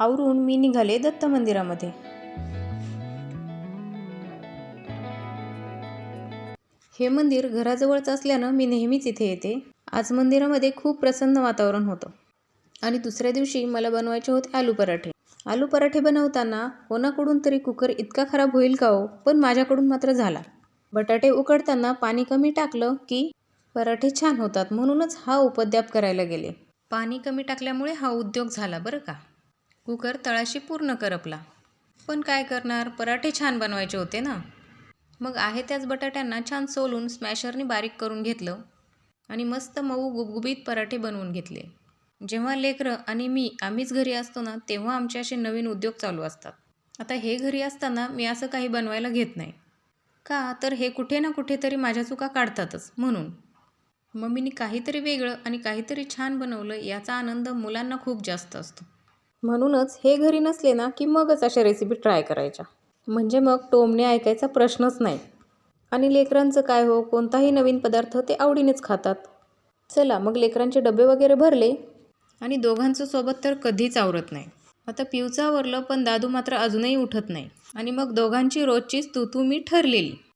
आवरून मी निघाले दत्त मंदिरामध्ये. हे मंदिर घराजवळच असल्यानं मी नेहमीच इथे येते. आज मंदिरामध्ये खूप प्रसन्न वातावरण होतं. आणि दुसऱ्या दिवशी मला बनवायचे होते आलू पराठे. आलू पराठे बनवताना कोणाकडून तरी कुकर इतका खराब होईल का हो, पण माझ्याकडून मात्र झाला. बटाटे उकडताना पाणी कमी टाकलं की पराठे छान होतात, म्हणूनच हा उपद्व्याप करायला गेले. पाणी कमी टाकल्यामुळे हा उद्योग झाला बरं का. कुकर तळाशी पूर्ण करपला. पण काय करणार, पराठे छान बनवायचे होते ना. मग आहे त्याच बटाट्यांना छान सोलून स्मॅशरने बारीक करून घेतलं आणि मस्त मऊ गुबगुबीत पराठे बनवून घेतले. जेव्हा लेकरं आणि आम्हीच घरी असतो ना, तेव्हा आमचे असे नवीन उद्योग चालू असतात. आता हे घरी असताना मी असं काही बनवायला घेत नाही. का तर हे कुठे ना कुठेतरी माझ्या चुका काढतातच म्हणून. मम्मीने काहीतरी वेगळं आणि काहीतरी छान बनवलं याचा आनंद मुलांना खूप जास्त असतो. म्हणूनच हे घरी नसले ना की मगच अशा रेसिपी ट्राय करायच्या. म्हणजे मग टोमणे ऐकायचा प्रश्नच नाही. आणि लेकरांचं काय हो, कोणताही नवीन पदार्थ ते आवडीनेच खातात. चला मग लेकरांचे डबे वगैरे भरले आणि दोघांचं सोबत तर कधीच आवरत नाही. आता पिऊचं आवरलं, पण दादू मात्र अजूनही उठत नाही. आणि मग दोघांची रोजचीच तू मी ठरलेली.